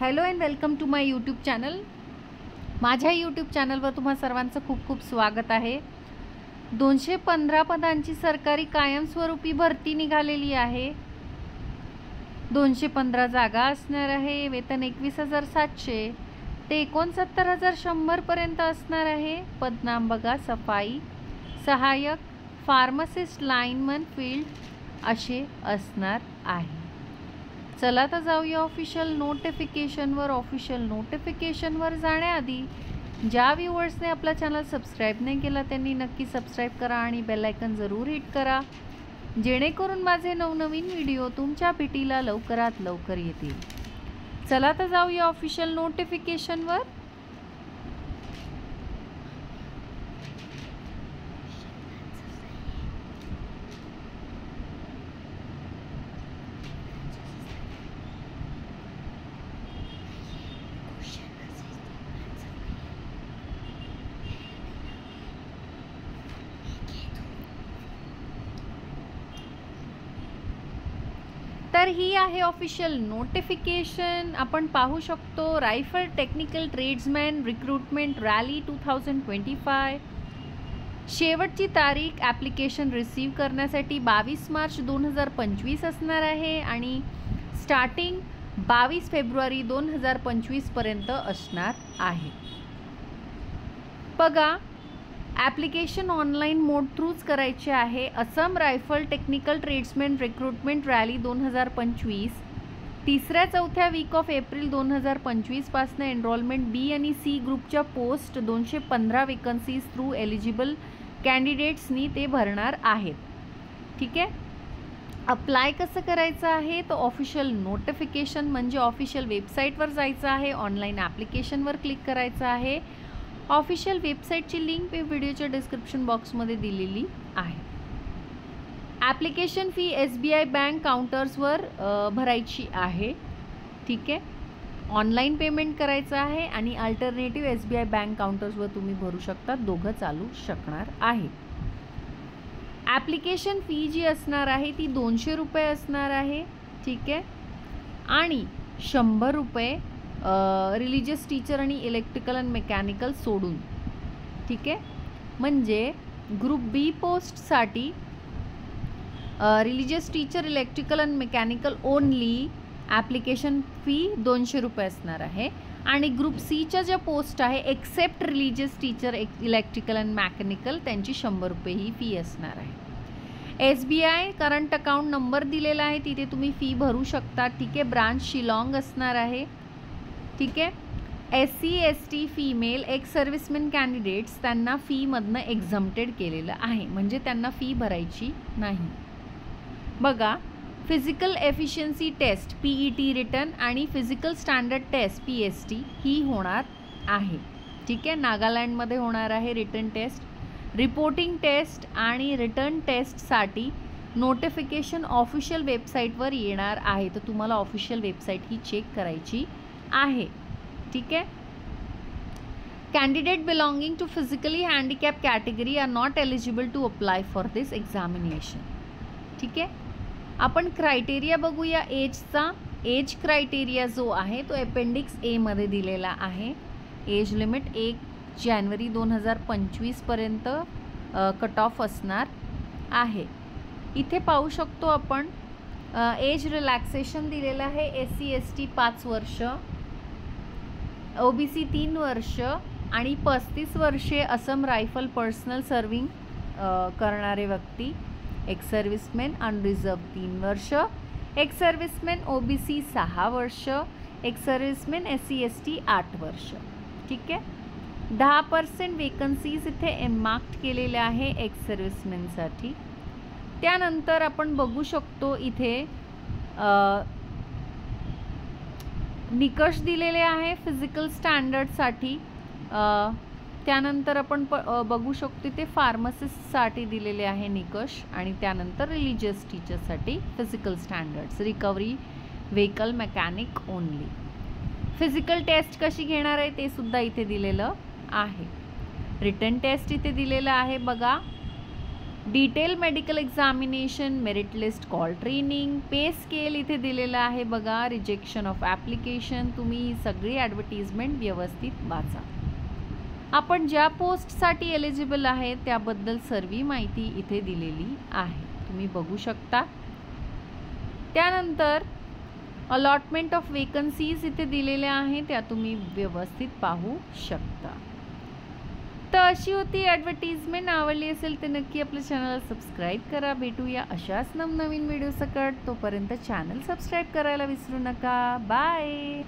Hello and welcome to my YouTube channel. माझ्या YouTube चॅनलवर तुम्हा सर्वांचं खूप खूप स्वागत आहे। 215 पदांची सरकारी कायमस्वरूपी भरती निघालेली आहे। 215 जागा असणार आहे। वेतन 21,700 ते 69,100 पर्यंत असणार आहे। पदनाम बघा, सफाई सहाय्यक, फार्मासिस्ट, लाईनमन, फील्ड असे असणार आहे। चला तर जाऊया ऑफिशियल नोटिफिकेशनवर। ऑफिशियल नोटिफिकेशनवर जाण्याआधी ज्या व्ह्यूअर्सने आपला चॅनल सबस्क्राईब नाही केला त्यांनी नक्की सबस्क्राईब करा आणि बेल आयकन जरूर हिट करा, जेणेकरून माझे नवनवीन व्हिडिओ तुमच्या भेटीला लवकरात लवकर येतील। चला तर जाऊया ऑफिशियल नोटिफिकेशनवर। तर ही आहे ऑफिशियल नोटिफिकेशन। आपण पाहू शकतो rifle technical tradesman recruitment rally 2025। शेवटची तारीख ॲप्लिकेशन रिसीव्ह करण्यासाठी 22 मार्च 2025 असणार आहे आणि स्टार्टिंग 22 फेब्रुवारी 2025 पर्यंत असणार आहे। बघा, ॲप्लिकेशन ऑनलाईन मोड थ्रूच करायचे आहे। Assam rifle technical tradesman recruitment rally 2025 3-4 week of April 2025 पासून एनरोलमेंट बी आणि सी ग्रुपच्या पोस्ट 215 वेकन्सीज थ्रू एलिजिबल कॅन्डिडेट्सनी ते भरणार आहेत। ठीक आहे, अप्लाय कसं करायचं आहे तर ऑफिशियल नोटिफिकेशन म्हणजे ऑफिशियल वेबसाईटवर जायचं आहे, ऑनलाईन ॲप्लिकेशनवर क्लिक करायचं आहे। ऑफिशियल वेबसाईटची लिंक मी व्हिडिओच्या डिस्क्रिप्शन बॉक्समध्ये दिलेली आहे। ॲप्लिकेशन फी SBI बँक काउंटर्सवर भरायची आहे। ठीक आहे, ऑनलाईन पेमेंट करायचं आहे आणि अल्टरनेटिव्ह SBI बँक काउंटर्सवर तुम्ही भरू शकता, दोघं चालू शकणार आहे। ॲप्लिकेशन फी जी असणार आहे ती 200 रुपये असणार आहे। ठीक आहे, आणि 100 रुपये रिलिजियस टीचर आणि इलेक्ट्रिकल अँड मेकॅनिकल सोडून। ठीक आहे, म्हणजे ग्रुप बी पोस्टसाठी religious teacher, electrical and mechanical only application fee 200 रुपये असणार आहे आणि ग्रुप सीच्या ज्या पोस्ट आहे except religious teacher, electrical and mechanical त्यांची 100 रुपये ही फी असणार आहे। SBI करंट अकाउंट नंबर दिलेला आहे, तिथे तुम्ही फी भरू शकता। ठीक आहे, ब्रांच शिलाँग असणार आहे। ठीक आहे, SC ST female ex serviceman candidates त्यांना फीमधनं एक्झम्प्टेड केलेलं आहे, म्हणजे त्यांना फी भरायची नाही। बघा, physical efficiency test PET return आणि फिजिकल स्टँडर्ड टेस्ट PST ही होणार आहे। ठीक आहे, नागालँडमध्ये होणार आहे रिटर्न टेस्ट। रिपोर्टिंग टेस्ट आणि रिटर्न टेस्टसाठी नोटिफिकेशन ऑफिशियल वेबसाईटवर येणार आहे, तर तुम्हाला ऑफिशियल वेबसाईट ही चेक करायची आहे। ठीक आहे, candidate belonging to physically handicap category are not eligible to apply for this examination. ठीक आहे, आपण क्रायटेरिया बघूया एजचा। एज क्रायटेरिया जो आहे तो अपेंडिक्स A मध्ये दिलेला आहे। एज लिमिट 1 जानेवारी 2025 पर्यंत कट ऑफ असणार आहे। इथे पाहू शकतो आपण एज रिलॅक्सेशन दिलेलं आहे। SC ST 5 वर्ष, OBC 3 वर्ष आणि 35 वर्षे असम रायफल पर्सनल सर्विंग करणारे व्यक्ती, एक्स सर्व्हिसमॅन अनरिझर्व 3 वर्ष, एक्स सर्व्हिसमॅन OBC 6 वर्ष, एक्स सर्व्हिसमॅन SC ST 8 वर्ष। ठीक आहे, 10% वेकन्सीज इथे एनमार्क्ड केलेल्या आहे एक्स सर्व्हिसमॅनसाठी। त्यानंतर आपण बघू शकतो इथे निकष दिलेले आहे फिजिकल स्टँडर्डसाठी। त्यानंतर आपण बघू शकतो ते फार्मासिस्टसाठी दिलेले आहे निकष आणि त्यानंतर रिलिजियस टीचरसाठी physical standards, recovery vehicle mechanic only. Physical test कशी घेणार आहे ते सुद्धा इथे दिलेलं आहे। रिटर्न टेस्ट इथे दिलेलं आहे बघा। Detail medical examination, merit list, call training, पे स्केल इथे दिलेला आहे बघा, रिजेक्शन ऑफ ॲप्लिकेशन. तुम्ही सगळी ॲडव्हर्टिजमेंट व्यवस्थित वाचा. आपण ज्या पोस्टसाठी एलिजिबल आहे त्याबद्दल सर्व माहिती इथे दिलेली आहे, तुम्ही बघू शकता. त्यानंतर अलॉटमेंट ऑफ वेकन्सीज इथे दिलेल्या आहेत, त्या तुम्ही व्यवस्थित पाहू शकता. तर अशी होती ॲडव्हर्टिजमेंट. आवडली असेल तर नक्की आपल्या चॅनलला सबस्क्राईब करा. भेटूया अशाच नवनवीन व्हिडिओ सकट. तोपर्यंत चॅनल सबस्क्राईब करायला विसरू नका. बाय.